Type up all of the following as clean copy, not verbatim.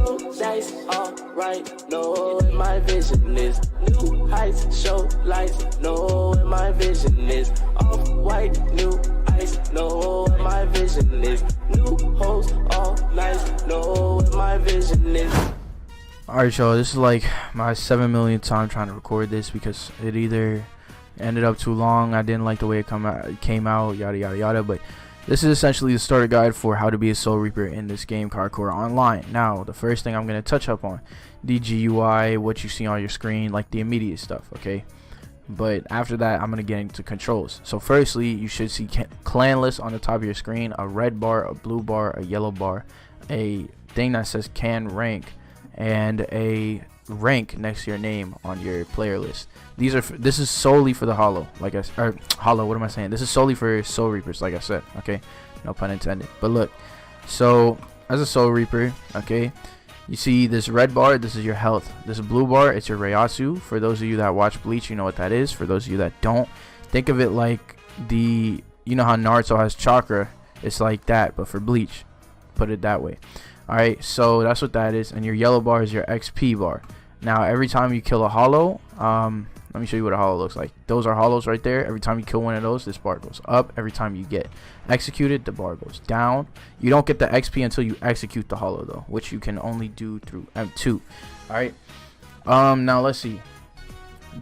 roll dice, alright, know what my vision is. New heights, show lights, know what my vision is. Off white, new ice, know what my vision is. New hoes, all nice, know what my vision is. Alright, y'all, this is like my 7 millionth time trying to record this because it either ended up too long, I didn't like the way it came out, yada yada yada. But this is essentially the starter guide for how to be a Soul Reaper in this game, Karakura Online. Now, the first thing I'm going to touch up on, the GUI, what you see on your screen, like the immediate stuff, okay? But after that, I'm going to get into controls. So firstly, you should see clan list on the top of your screen, a red bar, a blue bar, a yellow bar, a thing that says can rank, and a rank next to your name on your player list. This is solely for the hollow, like I or hollow, what am I saying? This is solely for Soul Reapers, like I said, okay? No pun intended. But look, so as a Soul Reaper, okay, you see this red bar, this is your health. This blue bar, it's your Reiatsu. For those of you that watch Bleach, you know what that is. For those of you that don't, think of it like you know how Naruto has chakra, it's like that, but for Bleach, put it that way. Alright, so that's what that is. And your yellow bar is your XP bar. Now every time you kill a hollow, let me show you what a hollow looks like. Those are hollows right there. Every time you kill one of those, this bar goes up. Every time you get executed, the bar goes down. You don't get the XP until you execute the hollow though, which you can only do through M2. Alright, now let's see.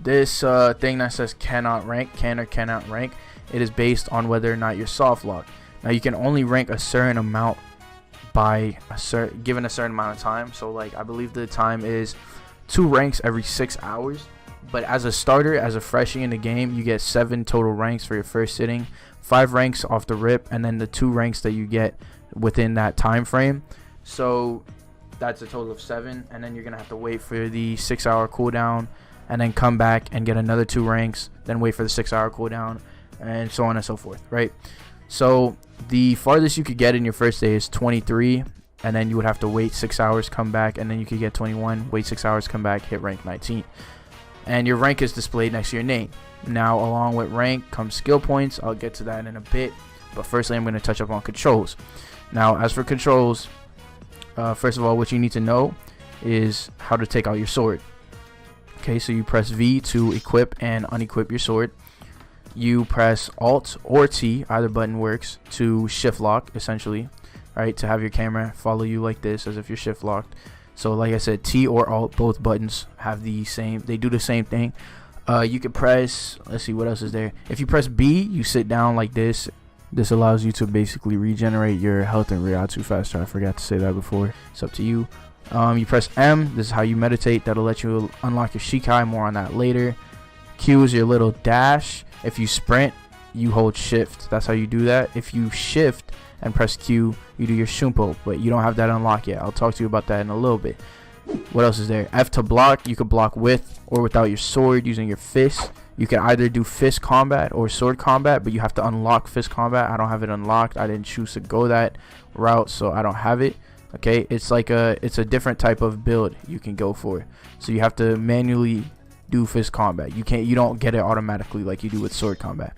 This thing that says cannot rank, can or cannot rank, it is based on whether or not you're soft locked. Now you can only rank a certain amount by given a certain amount of time. So like I believe the time is 2 ranks every 6 hours. But as a starter, as a freshie in the game, you get 7 total ranks for your first sitting, 5 ranks off the rip, and then the 2 ranks that you get within that time frame. So that's a total of 7, and then you're gonna have to wait for the 6-hour cooldown, and then come back and get another 2 ranks, then wait for the 6-hour cooldown, and so on and so forth, right? So the farthest you could get in your first day is 23, and then you would have to wait 6 hours, come back, and then you could get 21, wait 6 hours, come back, hit rank 19. And your rank is displayed next to your name. Now along with rank comes skill points. I'll get to that in a bit, but firstly I'm going to touch up on controls. Now as for controls, first of all, what you need to know is how to take out your sword. Okay, so you press V to equip and unequip your sword. You press Alt or T, either button works, to shift lock essentially, right? To have your camera follow you like this as if you're shift locked. So like I said, T or Alt, both buttons have the same, they do the same thing. You can press, let's see, what else is there? If you press B, you sit down like this. This allows you to basically regenerate your health and Reiatsu faster. I forgot to say that before. It's up to you. You press M, this is how you meditate. That'll let you unlock your Shikai, more on that later. Q is your little dash. If you sprint, you hold shift. That's how you do that. If you shift and press Q, you do your Shumpo, but you don't have that unlocked yet. I'll talk to you about that in a little bit. What else is there? F to block. You could block with or without your sword using your fist. You can either do fist combat or sword combat, but you have to unlock fist combat. I don't have it unlocked. I didn't choose to go that route, so I don't have it. Okay, it's like it's a different type of build you can go for. So you have to manually do fist combat. You don't get it automatically like you do with sword combat.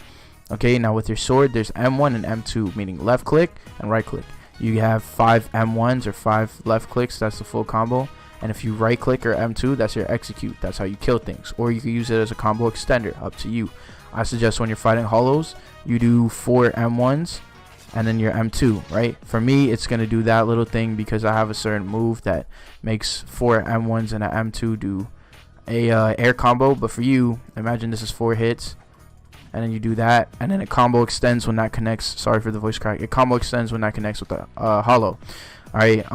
Okay, now with your sword, there's M1 and M2, meaning left click and right click. You have 5 M1s or 5 left clicks, that's the full combo. And if you right click or M2, that's your execute. That's how you kill things. Or you can use it as a combo extender, up to you. I suggest when you're fighting hollows, you do 4 M1s and then your M2, right? For me, it's going to do that little thing because I have a certain move that makes 4 M1s and an M2 do a air combo. But for you, imagine this is 4 hits. And then you do that, and then a combo extends when that connects. Sorry for the voice crack. A combo extends when that connects with the hollow. Alright,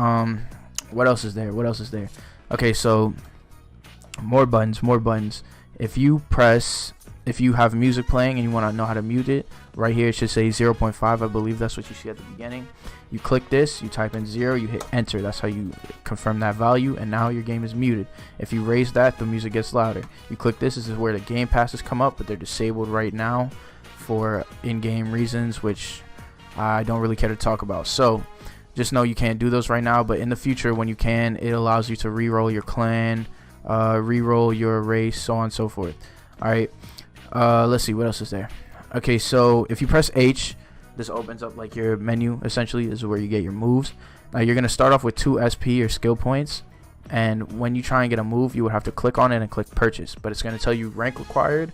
what else is there? What else is there? Okay, so more buttons. If you have music playing and you want to know how to mute it, right here it should say 0.5. I believe that's what you see at the beginning. You click this, you type in 0, you hit enter. That's how you confirm that value, and now your game is muted. If you raise that, the music gets louder. You click this is where the game passes come up, but they're disabled right now for in-game reasons, which I don't really care to talk about. So just know you can't do those right now, but in the future when you can, it allows you to re-roll your clan, re-roll your race, so on and so forth. Alright, let's see, what else is there? Okay, so if you press H, this opens up like your menu. Essentially, this is where you get your moves. Now you're gonna start off with 2 SP or skill points, and when you try and get a move, you would have to click on it and click purchase, but it's gonna tell you rank required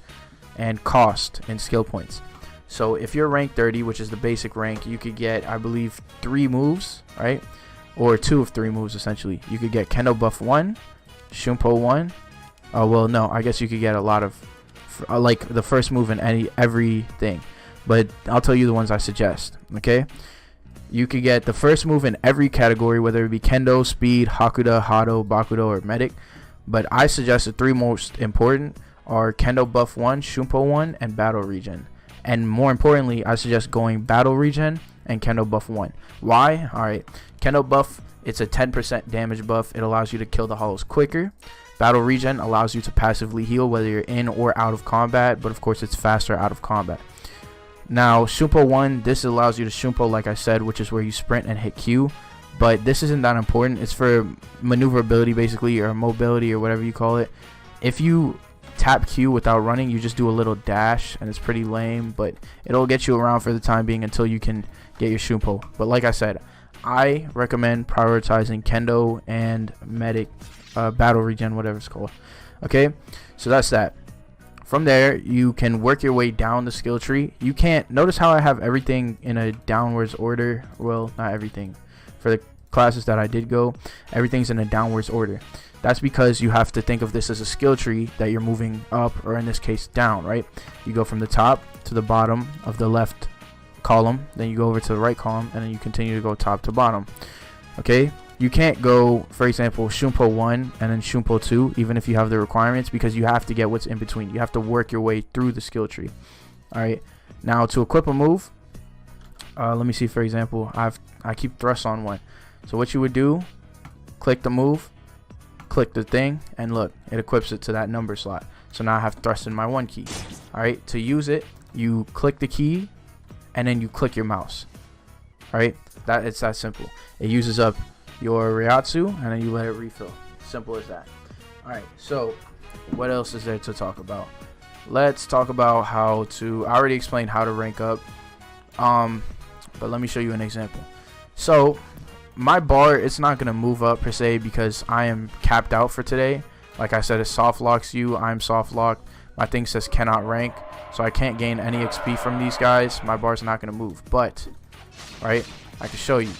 and cost in skill points. So if you're rank 30, which is the basic rank, you could get, I believe, 3 moves, right? Or 2 of 3 moves essentially. You could get Kendo buff 1, Shumpo 1. Oh well, no, I guess you could get a lot of like the first move in everything, but I'll tell you the ones I suggest. Okay, you could get the first move in every category, whether it be Kendo, Speed, Hakuda, Hado, Bakudo, or Medic. But I suggest the 3 most important are Kendo buff 1, Shumpo 1, and Battle Regen. And more importantly, I suggest going Battle Regen and Kendo buff 1. Why? Alright, Kendo buff, it's a 10% damage buff. It allows you to kill the hollows quicker. Battle Regen allows you to passively heal whether you're in or out of combat, but of course it's faster out of combat. Now Shumpo 1, this allows you to Shumpo, like I said, which is where you sprint and hit Q, but this isn't that important. It's for maneuverability basically, or mobility, or whatever you call it. If you tap Q without running, you just do a little dash, and it's pretty lame, but it'll get you around for the time being until you can get your Shumpo. But like I said, I recommend prioritizing Kendo and Medic, Battle Regen, whatever it's called. Okay, so that's that. From there, you can work your way down the skill tree. You can't notice how I have everything in a downwards order. Well, not everything. For the classes that I did go, everything's in a downwards order. That's because you have to think of this as a skill tree that you're moving up, or in this case down, right? You go from the top to the bottom of the left column, then you go over to the right column, and then you continue to go top to bottom. Okay, you can't go, for example, Shumpo 1 and then Shumpo 2 even if you have the requirements, because you have to get what's in between. You have to work your way through the skill tree. Alright, now to equip a move, let me see. For example, I keep thrust on 1, so what you would do, click the move, click the thing, and look, it equips it to that number slot. So now I have thrust in my 1 key. Alright, to use it, you click the key and then you click your mouse. Alright, it's that simple. It uses up your Ryatsu and then you let it refill. Simple as that. Alright, so what else is there to talk about? Let's talk about how to, I already explained how to rank up, but let me show you an example. So my bar, it's not gonna move up per se because I am capped out for today. Like I said, it soft locks you. I'm soft locked. My thing says cannot rank, so I can't gain any XP from these guys. My bar's not gonna move, but right, I can show you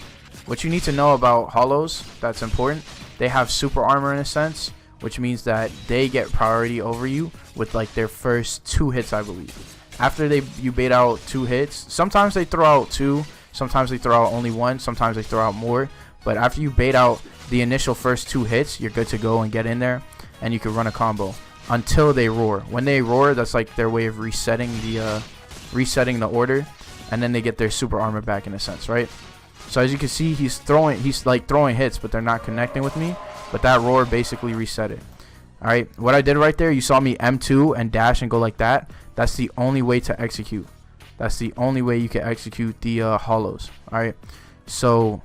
what you need to know about hollows. That's important. They have super armor in a sense, which means that they get priority over you with like their first 2 hits, I believe. After you bait out 2 hits, sometimes they throw out 2, sometimes they throw out only 1, sometimes they throw out more, but after you bait out the initial first 2 hits, you're good to go and get in there, and you can run a combo until they roar. When they roar, that's like their way of resetting the order, and then they get their super armor back in a sense, right? So as you can see, he's like throwing hits, but they're not connecting with me, but that roar basically reset it. Alright, what I did right there, you saw me M2 and dash and go like that. That's the only way to execute. That's the only way you can execute the hollows. Alright, so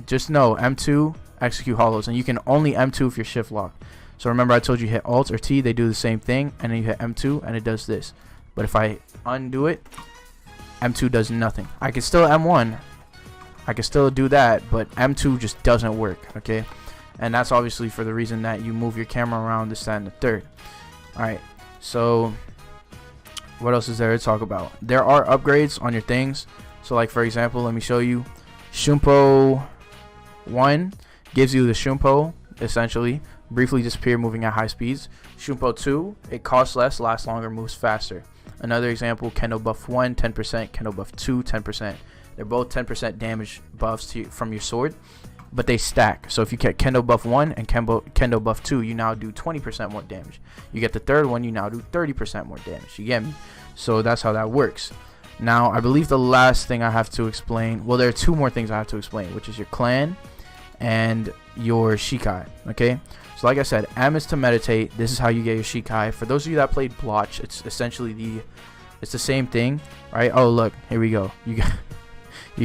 just know M2, execute hollows, and you can only M2 if you're shift locked. So remember, I told you hit Alt or T, they do the same thing, and then you hit M2 and it does this. But if I undo it, M2 does nothing. I can still M1, I can still do that, but M2 just doesn't work. Okay, and that's obviously for the reason that you move your camera around, this, that, and the third. Alright, so what else is there to talk about? There are upgrades on your things. So like for example, let me show you. Shumpo 1 gives you the Shumpo, essentially briefly disappear, moving at high speeds. Shumpo 2, it costs less, lasts longer, moves faster. Another example, Kendo buff 1, 10%, Kendo buff 2, 10%. They're both 10% damage buffs from your sword, but they stack. So if you get Kendo buff 1 and Kendo buff 2, you now do 20% more damage. You get the third one, you now do 30% more damage. You get me? So that's how that works. Now, I believe the last thing I have to explain, well, there are 2 more things I have to explain, which is your clan and your Shikai. Okay, so like I said, M is to meditate. This is how you get your Shikai. For those of you that played Blotch, it's essentially it's the same thing, right? Oh, look, here we go. You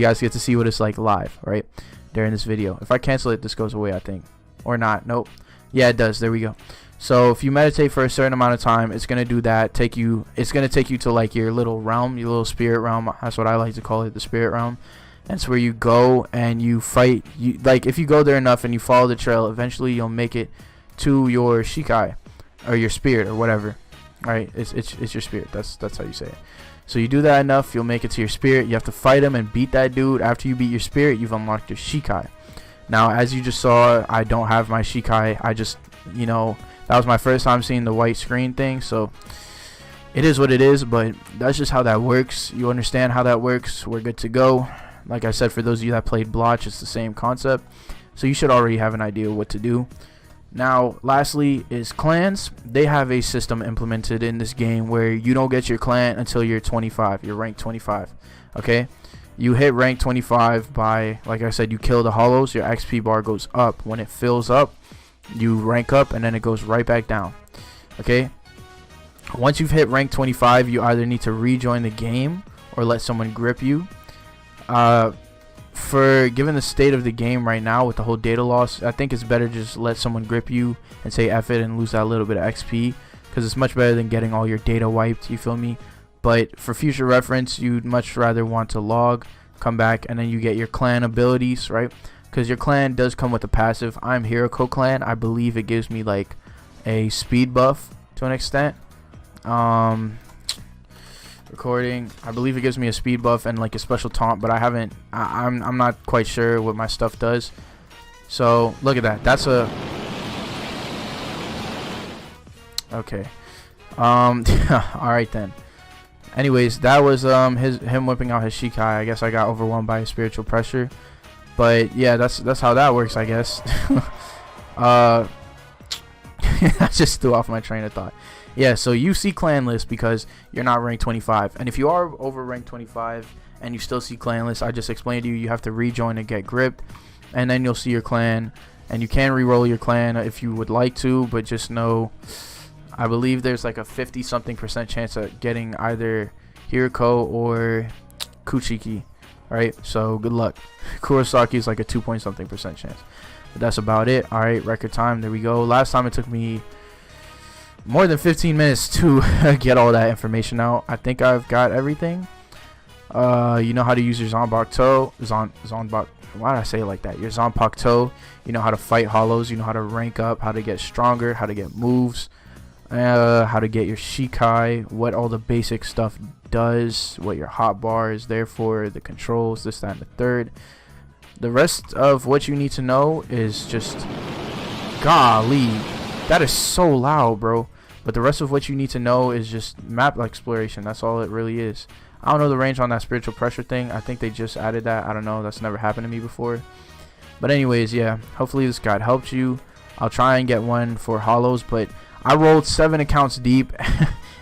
guys get to see what it's like live, right, during this video. If I cancel it, this goes away, I think, or not. Nope. Yeah, it does. There we go. So if you meditate for a certain amount of time, it's gonna do that. It's gonna take you to like your little realm, your little spirit realm. That's what I like to call it, the spirit realm. That's where you go and you fight. You like, if you go there enough and you follow the trail, eventually you'll make it to your Shikai or your spirit or whatever. Right? It's your spirit. That's how you say it. So you do that enough, you'll make it to your spirit. You have to fight him and beat that dude. After you beat your spirit, you've unlocked your Shikai. Now, as you just saw, I don't have my Shikai. I just, you know, that was my first time seeing the white screen thing, so it is what it is, but that's just how that works. You understand how that works, we're good to go. Like I said, for those of you that played Blotch, it's the same concept, so you should already have an idea what to do. Now, lastly is clans. They have a system implemented in this game where you don't get your clan until you're 25. You're rank 25. Okay? You hit rank 25 by, like I said, you kill the hollows. Your XP bar goes up. When it fills up, you rank up, and then it goes right back down. Okay? Once you've hit rank 25, you either need to rejoin the game or let someone grip you. Given the state of the game right now with the whole data loss, I think it's better just let someone grip you and say F it and lose that little bit of XP, because it's much better than getting all your data wiped, you feel me? But for future reference, you'd much rather want to log, come back, and then you get your clan abilities, right? Because your clan does come with a passive. I'm Hiroko clan. I believe it gives me like a speed buff to an extent. Recording, I believe it gives me a speed buff and like a special taunt, but I'm not quite sure what my stuff does. So look at that. That's a okay. All right then. Anyways, that was him whipping out his Shikai. I guess I got overwhelmed by his spiritual pressure, but yeah, that's how that works, I guess. I just threw off my train of thought. Yeah, so you see clan list because you're not ranked 25, and if you are over ranked 25 and you still see clan list, I just explained to you, you have to rejoin and get gripped, and then you'll see your clan, and you can re-roll your clan if you would like to, but just know, I believe there's like a 50-something% chance of getting either Hiroko or Kuchiki. Alright, so good luck. Kurosaki is like a 2-point-something% chance. But that's about it. Alright, record time, there we go. Last time it took me more than 15 minutes to get all that information out. I think I've got everything. You know how to use your Zanpakuto. Why did I say it like that? Your Zanpakuto. You know how to fight hollows. You know how to rank up, how to get stronger, how to get moves, how to get your Shikai, what all the basic stuff does, what your hotbar is there for, the controls, this, that, and the third. The rest of what you need to know is just, golly, that is so loud, bro. But the rest of what you need to know is just map exploration. That's all it really is. I don't know the range on that spiritual pressure thing. I think they just added that. I don't know. That's never happened to me before. But anyways, yeah. Hopefully this guide helped you. I'll try and get one for hollows, but I rolled 7 accounts deep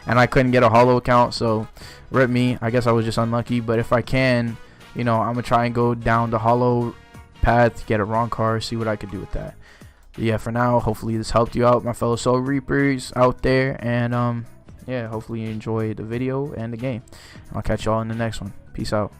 and I couldn't get a hollow account, so rip me. I guess I was just unlucky, but if I can, you know, I'm gonna try and go down the hollow path, get a wrong car, see what I could do with that. But yeah, for now, hopefully this helped you out, my fellow soul reapers out there, and yeah, hopefully you enjoyed the video and the game. I'll catch y'all in the next one. Peace out.